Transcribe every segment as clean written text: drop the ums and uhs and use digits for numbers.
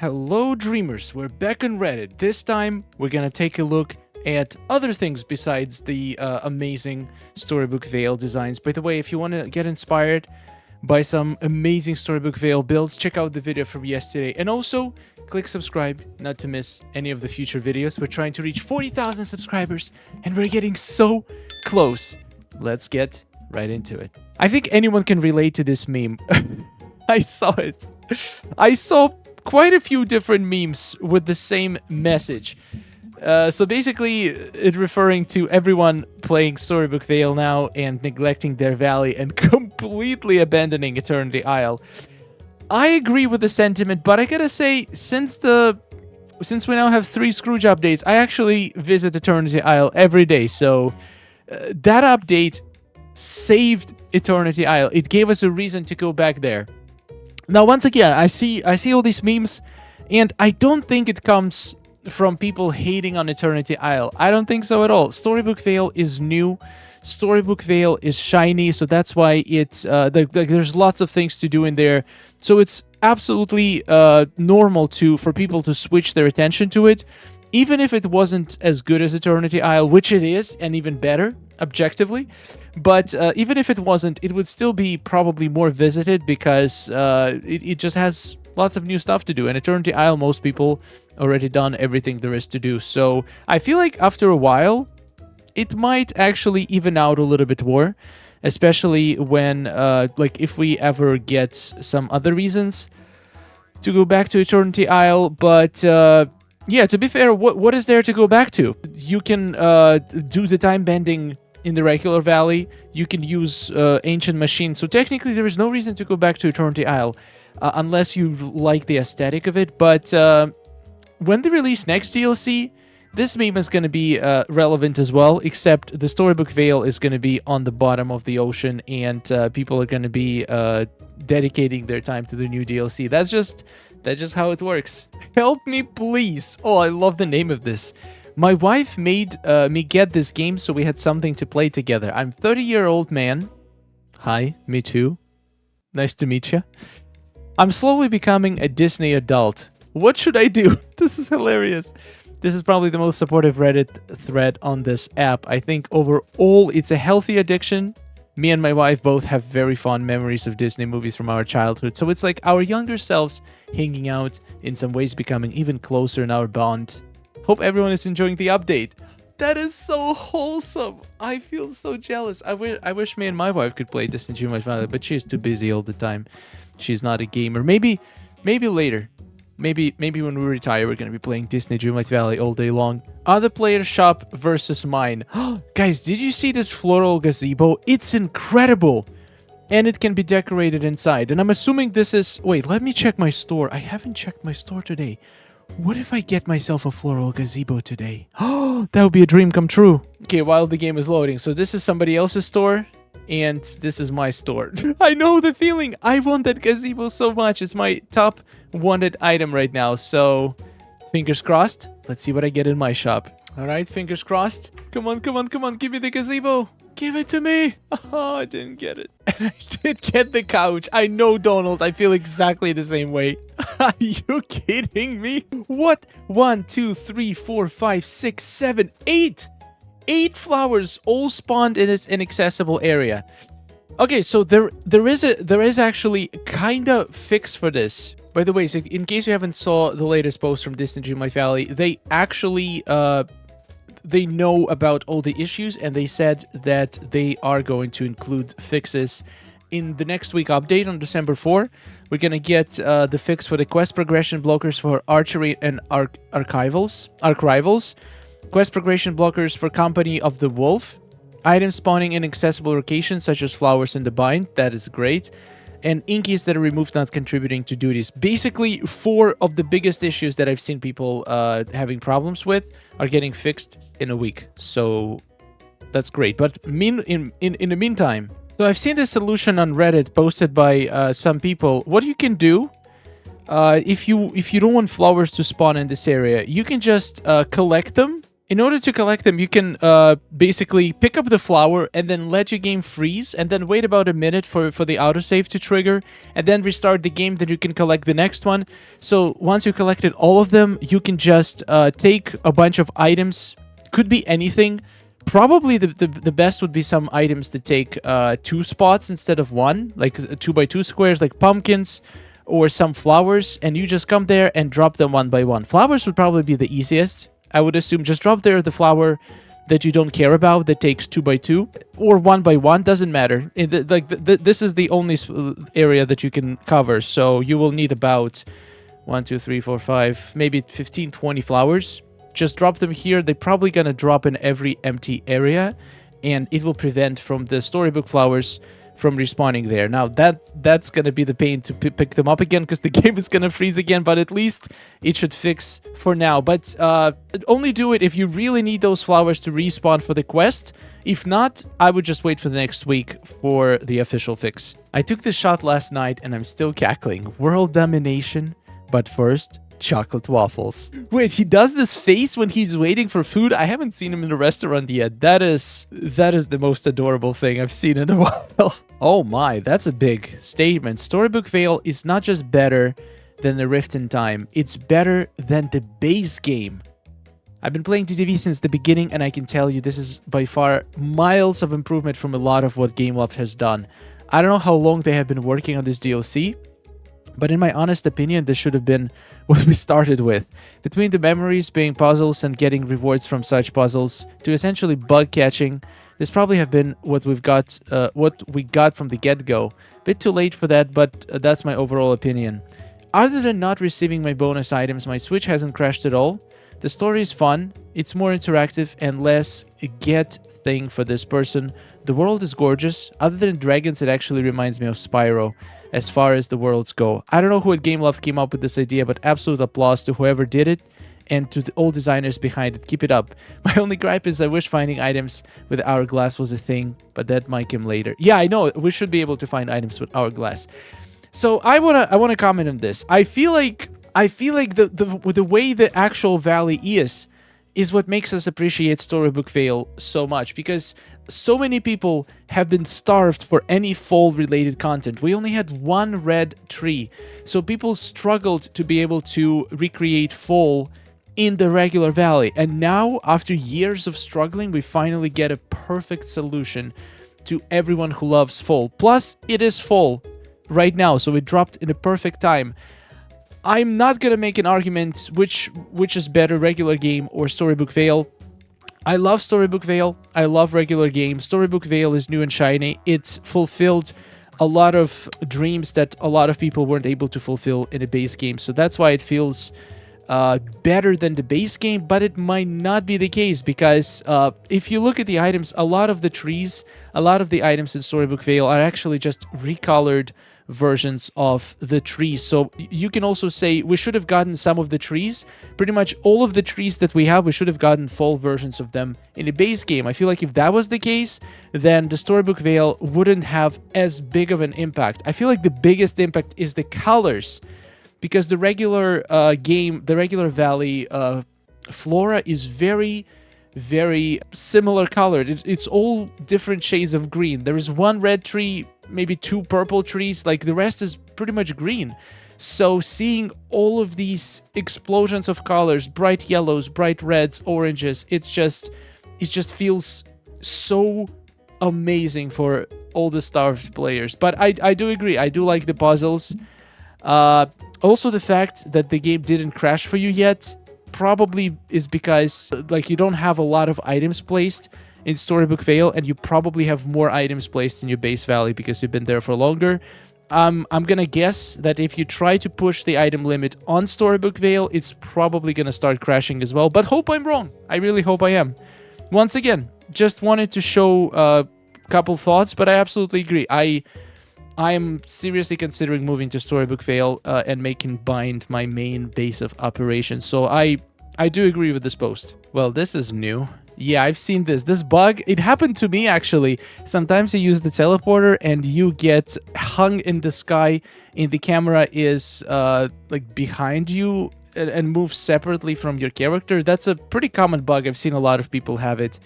Hello dreamers, we're back on Reddit. This time we're gonna take a look at other things besides the amazing Storybook Vale designs. By the way, if you want to get inspired by some amazing Storybook Vale builds, check out the video from yesterday. And also, click subscribe not to miss any of the future videos. We're trying to reach 40,000 subscribers and we're getting so close. Let's get right into it. I think anyone can relate to this meme. I saw it. I saw quite a few different memes with the same message. So basically, it referring to everyone playing Storybook Vale now and neglecting their valley and completely abandoning Eternity Isle. I agree with the sentiment, but I gotta say, since we now have 3 Scrooge updates, I actually visit Eternity Isle every day. So that update saved Eternity Isle. It gave us a reason to go back there. Now, once again, I see all these memes, and I don't think it comes from people hating on Eternity Isle. I don't think so at all. Storybook Vale is new. Storybook Vale is shiny, so that's why it's there's lots of things to do in there. So it's absolutely normal for people to switch their attention to it, even if it wasn't as good as Eternity Isle, which it is, and even better objectively. But even if it wasn't, it would still be probably more visited because it just has lots of new stuff to do. And Eternity Isle, most people already done everything there is to do. So I feel like after a while, it might actually even out a little bit more, especially when, like, if we ever get some other reasons to go back to Eternity Isle. But yeah, to be fair, what is there to go back to? You can do the time bending in the regular valley. You can use ancient machines. So technically, there is no reason to go back to Eternity Isle unless you like the aesthetic of it. But when they release next DLC, this meme is going to be relevant as well, except the Storybook Vale is going to be on the bottom of the ocean, and people are going to be dedicating their time to the new DLC. That's just how it works. Help me, please. Oh, I love the name of this. My wife made me get this game so we had something to play together. I'm 30-year-old man. Hi, me too. Nice to meet you. I'm slowly becoming a Disney adult. What should I do? This is hilarious. This is probably the most supportive Reddit thread on this app. I think overall it's a healthy addiction. Me and my wife both have very fond memories of Disney movies from our childhood. So it's like our younger selves hanging out, in some ways becoming even closer in our bond. Hope everyone is enjoying the update. That is so wholesome. I feel so jealous. I wish me and my wife could play Disney Dreamlight Valley, but she's too busy all the time. She's not a gamer. Maybe later. Maybe when we retire, we're going to be playing Disney Dreamlight Valley all day long. Other player's shop versus mine. Guys, did you see this floral gazebo? It's incredible. And it can be decorated inside. And I'm assuming this is... Wait, let me check my store. I haven't checked my store today. What if I get myself a floral gazebo today? Oh, that would be a dream come true. Okay, while the game is loading. So this is somebody else's store. And this is my store. I know the feeling. I want that gazebo so much. It's my top wanted item right now. So, fingers crossed. Let's see what I get in my shop. All right, fingers crossed. Come on, come on, come on. Give me the gazebo. Give it to me. Oh, I didn't get it. And I did get the couch. I know, Donald. I feel exactly the same way. Are you kidding me? What? 1, 2, 3, 4, 5, 6, 7, 8. 8 flowers all spawned in this inaccessible area. Okay, so there is actually kind of fix for this. By the way, so in case you haven't saw the latest post from Disney Dreamlight Valley, they actually they know about all the issues, and they said that they are going to include fixes in the next week update on December 4. We're gonna get the fix for the quest progression blockers for archery and arc rivals. Quest progression blockers for Company of the Wolf. Items spawning in accessible locations such as flowers in the bind. That is great. And inkies that are removed not contributing to duties. Basically, 4 of the biggest issues that I've seen people having problems with are getting fixed in a week. So that's great. But in the meantime, so I've seen this solution on Reddit posted by some people. What you can do, if you don't want flowers to spawn in this area, you can just collect them In order to collect them, you can basically pick up the flower and then let your game freeze and then wait about a minute for the autosave to trigger and then restart the game. Then you can collect the next one. So once you collected all of them, you can just take a bunch of items. Could be anything. Probably the best would be some items that take 2 spots instead of 1, like 2x2 squares, like pumpkins or some flowers. And you just come there and drop them one by one. Flowers would probably be the easiest. I would assume just drop there the flower that you don't care about that takes 2x2 or 1x1, doesn't matter. This is the only area that you can cover, so you will need about 1, 2, 3, 4, 5, maybe 15, 20 flowers. Just drop them here. They're probably gonna drop in every empty area, and it will prevent from the storybook flowers from respawning there. Now that's gonna be the pain to pick them up again because the game is gonna freeze again, but at least it should fix for now. But only do it if you really need those flowers to respawn for the quest. If not, I would just wait for the next week for the official fix. I took this shot last night and I'm still cackling. World domination, but first, chocolate waffles. Wait, he does this face when he's waiting for food? I haven't seen him in a restaurant yet. That is the most adorable thing I've seen in a while. Oh my, that's a big statement. Storybook Vale is not just better than the Rift in Time, it's better than the base game. I've been playing DDV since the beginning, and I can tell you this is by far miles of improvement from a lot of what Gameloft has done. I don't know how long they have been working on this DLC, but in my honest opinion, this should have been what we started with. Between the memories being puzzles and getting rewards from such puzzles to essentially bug catching, this probably have been what we got from the get-go. Bit too late for that, but that's my overall opinion. Other than not receiving my bonus items, my Switch hasn't crashed at all. The story is fun, it's more interactive and less a get thing for this person. The world is gorgeous. Other than dragons, it actually reminds me of Spyro as far as the worlds go. I don't know who at Gameloft came up with this idea, but absolute applause to whoever did it and to all designers behind it. Keep it up. My only gripe is I wish finding items with hourglass was a thing, but that might come later. Yeah, I know, we should be able to find items with hourglass. So I wanna comment on this. I feel like the way the actual valley is what makes us appreciate Storybook Vale so much, because so many people have been starved for any fall-related content. We only had one red tree, so people struggled to be able to recreate fall in the regular valley. And now, after years of struggling, we finally get a perfect solution to everyone who loves fall. Plus, it is fall right now, so it dropped in a perfect time. I'm not gonna make an argument which is better, regular game or Storybook Vale. I love Storybook Vale. I love regular game. Storybook Vale is new and shiny. It's fulfilled a lot of dreams that a lot of people weren't able to fulfill in a base game. So that's why it feels better than the base game, but it might not be the case because if you look at the items, a lot of the items in Storybook Vale are actually just recolored versions of the trees. So you can also say we should have gotten some of the trees. Pretty much all of the trees that we have, we should have gotten full versions of them in a base game. I feel like if that was the case, then the Storybook Vale wouldn't have as big of an impact. I feel like the biggest impact is the colors, because the regular the regular valley flora is very similar colored. It's all different shades of green. There is one red tree, maybe 2 purple trees, like the rest is pretty much green. So seeing all of these explosions of colors, bright yellows, bright reds, oranges, it just feels so amazing for all the starved players. But I do agree, I do like the puzzles. Also the fact that the game didn't crash for you yet probably is because like you don't have a lot of items placed in Storybook Vale, and you probably have more items placed in your base valley because you've been there for longer. I'm gonna guess that if you try to push the item limit on Storybook Vale, it's probably gonna start crashing as well, but hope I'm wrong. I really hope I am. Once again, just wanted to show a couple thoughts, but I absolutely agree. I am seriously considering moving to Storybook Vale and making Bind my main base of operations, so I do agree with this post. Well, this is new. Yeah, I've seen this bug. It happened to me, actually. Sometimes you use the teleporter and you get hung in the sky and the camera is like behind you and move separately from your character. That's a pretty common bug. I've seen a lot of people have it.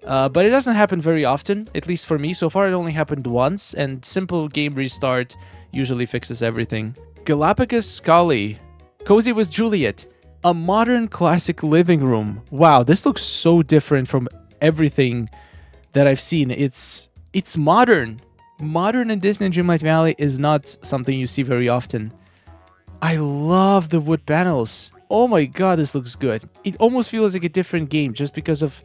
But it doesn't happen very often, at least for me. So far, it only happened once, and simple game restart usually fixes everything. Galapagos Scully. Cozy with Juliet. A modern classic living room. Wow, this looks so different from everything that I've seen. It's modern. Modern in Disney Dreamlight Valley is not something you see very often. I love the wood panels. Oh my god, this looks good. It almost feels like a different game just because of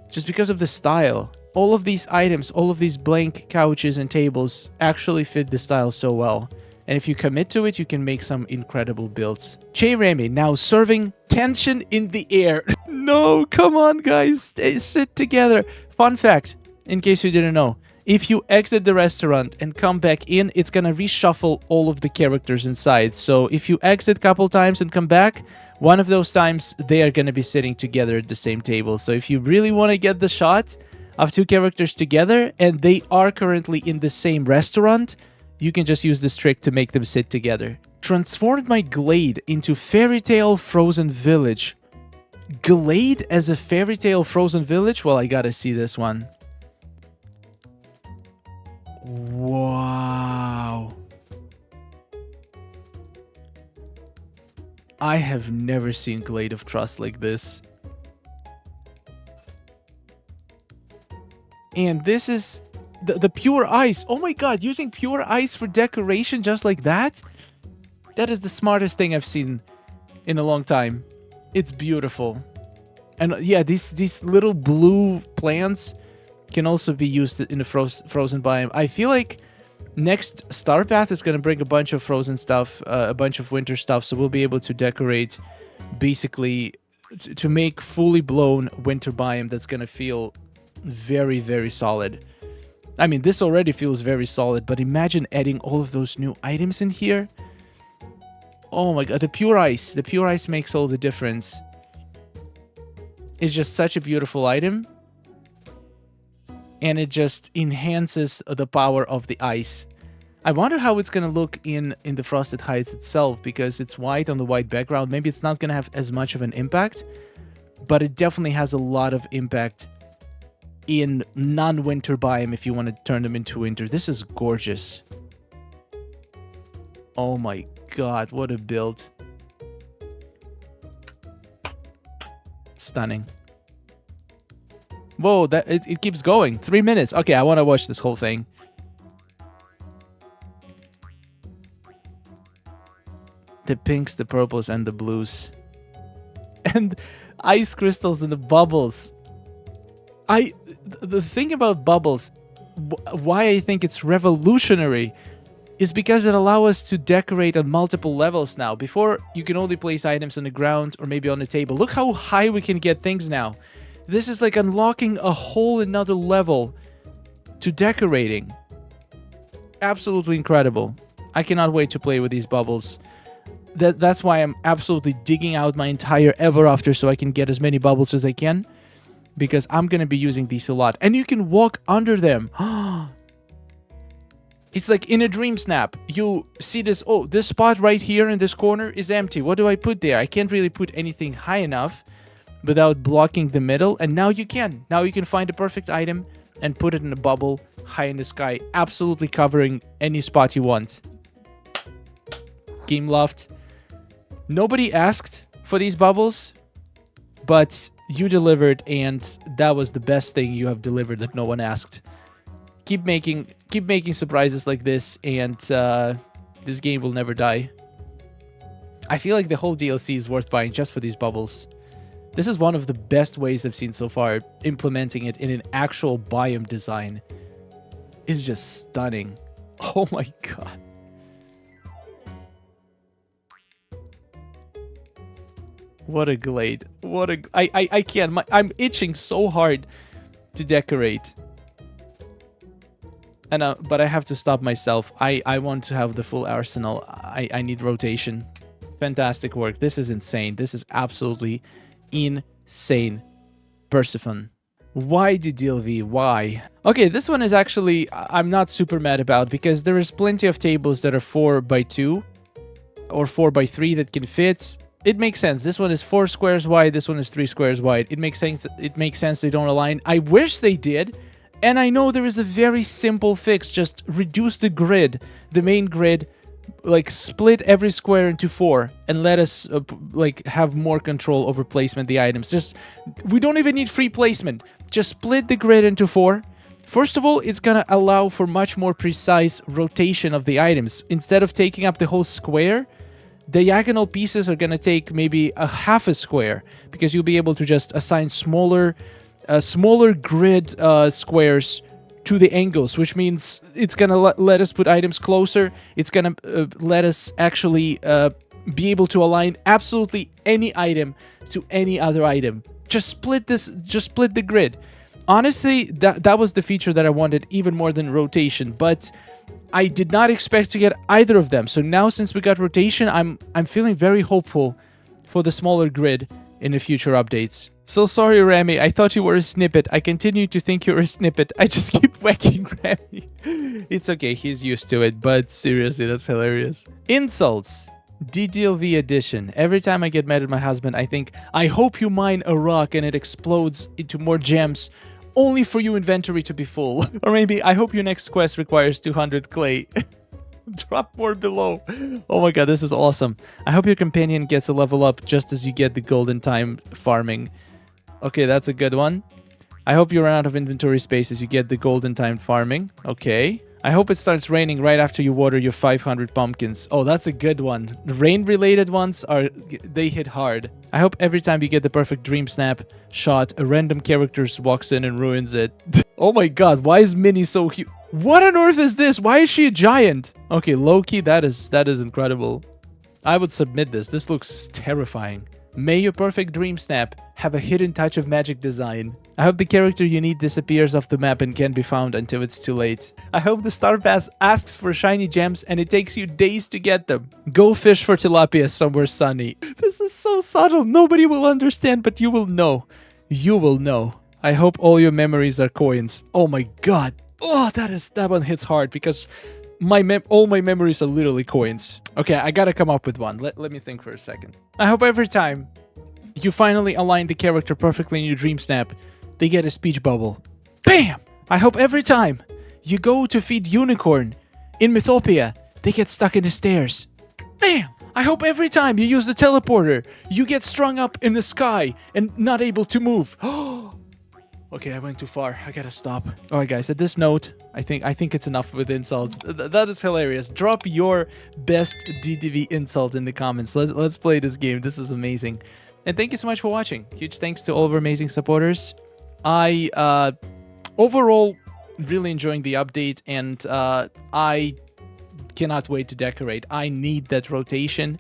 the style. All of these items, all of these blank couches and tables actually fit the style so well. And if you commit to it, you can make some incredible builds. Che Remy now serving tension in the air. No, come on guys, sit together. Fun fact, in case you didn't know. If you exit the restaurant and come back in, it's gonna reshuffle all of the characters inside. So if you exit a couple times and come back, one of those times they are gonna be sitting together at the same table. So if you really want to get the shot of two characters together and they are currently in the same restaurant, you can just use this trick to make them sit together. Transformed my Glade into Fairytale Frozen Village. Glade as a Fairytale Frozen Village? Well, I gotta see this one. Wow. I have never seen Glade of Trust like this. And this is the pure ice. Oh my god, using pure ice for decoration just like that? That is the smartest thing I've seen in a long time. It's beautiful. And yeah, these little blue plants can also be used in the frozen biome. I feel like next Star Path is going to bring a bunch of frozen stuff, a bunch of winter stuff, so we'll be able to decorate basically to make fully blown winter biome that's going to feel very, very solid. I mean, this already feels very solid, but imagine adding all of those new items in here. Oh my god, the pure ice makes all the difference. It's just such a beautiful item. And it just enhances the power of the ice. I wonder how it's going to look in the Frosted Heights itself, because it's white on the white background. Maybe it's not going to have as much of an impact, but it definitely has a lot of impact in non-winter biome if you want to turn them into winter. This is gorgeous. Oh my god, what a build. Stunning. Whoa, it keeps going. 3 minutes. Okay, I want to watch this whole thing. The pinks, the purples, and the blues. And ice crystals and the bubbles. The thing about bubbles, why I think it's revolutionary, is because it allows us to decorate on multiple levels now. Before, you can only place items on the ground or maybe on the table. Look how high we can get things now. This is like unlocking a whole another level to decorating. Absolutely incredible. I cannot wait to play with these bubbles. That's why I'm absolutely digging out my entire Ever After so I can get as many bubbles as I can. Because I'm going to be using these a lot. And you can walk under them. It's like in a dream snap. You see this, oh, this spot right here in this corner is empty. What do I put there? I can't really put anything high enough without blocking the middle. And now you can. Now you can find a perfect item and put it in a bubble high in the sky. Absolutely covering any spot you want. Game Loft. Nobody asked for these bubbles, but you delivered, and that was the best thing you have delivered that no one asked. Keep making surprises like this, and this game will never die. I feel like the whole DLC is worth buying just for these bubbles. This is one of the best ways I've seen so far, implementing it in an actual biome design. It's just stunning. Oh my god. What a Glade. What a... I can't. I'm itching so hard to decorate. And but I have to stop myself. I want to have the full arsenal. I need rotation. Fantastic work. This is insane. This is absolutely insane. Persephone. Why DDV? Why? Okay, this one is actually... I'm not super mad about, because there is plenty of tables that are 4x2 or 4x3 that can fit. it makes sense. This one is 4 squares wide. This one is 3 squares wide. It makes sense. It makes sense they don't align. I wish they did. And I know there is a very simple fix. Just reduce the grid, the main grid, like split every square into 4 and let us like have more control over placement of the items. Just, we don't even need free placement. Just split the grid into 4. First of all, it's gonna allow for much more precise rotation of the items. Instead of taking up the whole square, diagonal pieces are gonna take maybe a half a square, because you'll be able to just assign smaller grid squares to the angles, which means it's gonna let us put items closer. It's gonna let us actually be able to align absolutely any item to any other item. Just split the grid. Honestly, that was the feature that I wanted even more than rotation, but I did not expect to get either of them. So now, since we got rotation, I'm feeling very hopeful for the smaller grid in the future updates. So sorry, Rami, I thought you were a snippet. I continue to think you're a snippet. I just keep whacking Rami. It's okay, he's used to it, but seriously, that's hilarious. Insults. DDV edition. Every time I get mad at my husband, I think, I hope you mine a rock and it explodes into more gems, only for your inventory to be full. Or maybe, I hope your next quest requires 200 clay. Drop more below. Oh my god, this is awesome. I hope your companion gets a level up just as you get the golden time farming. Okay, that's a good one. I hope you run out of inventory space as you get the golden time farming. Okay. I hope it starts raining right after you water your 500 pumpkins. Oh, that's a good one. Rain-related ones they hit hard. I hope every time you get the perfect dream snap shot, a random character walks in and ruins it. Oh my god, why is Minnie so huge? What on earth is this? Why is she a giant? Okay, low-key, that is incredible. I would submit this. This looks terrifying. May your perfect dream snap have a hidden touch of magic design. I hope the character you need disappears off the map and can't be found until it's too late. I hope the star path asks for shiny gems and it takes you days to get them. Go fish for tilapia somewhere sunny. This is so subtle. Nobody will understand, but you will know. You will know. I hope all your memories are coins. Oh my god. Oh, that one hits hard because all my memories are literally coins. Okay, I gotta come up with one. Let me think for a second. I hope every time you finally align the character perfectly in your dream snap, they get a speech bubble. Bam! I hope every time you go to feed unicorn in Mythopia, they get stuck in the stairs. Bam! I hope every time you use the teleporter, you get strung up in the sky and not able to move. Okay, I went too far. I gotta stop. All right, guys. At this note, I think it's enough with insults. That is hilarious. Drop your best DDV insult in the comments. Let's play this game. This is amazing. And thank you so much for watching. Huge thanks to all of our amazing supporters. I overall really enjoying the update, and I cannot wait to decorate. I need that rotation.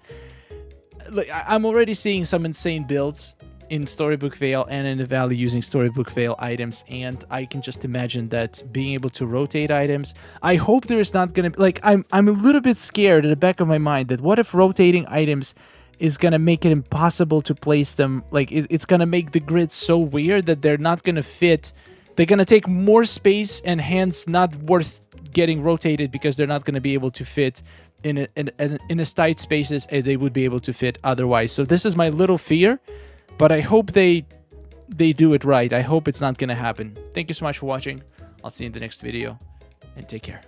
Like, I'm already seeing some insane builds in Storybook Vale and in the Valley using Storybook Vale items, and I can just imagine that being able to rotate items. I hope there is not gonna be, like, I'm a little bit scared at the back of my mind that what if rotating items is gonna make it impossible to place them. Like, it's gonna make the grid so weird that they're not gonna fit. They're gonna take more space and hence not worth getting rotated because they're not gonna be able to fit in as tight spaces as they would be able to fit otherwise. So this is my little fear. But I hope they do it right. I hope it's not going to happen. Thank you so much for watching. I'll see you in the next video. And take care.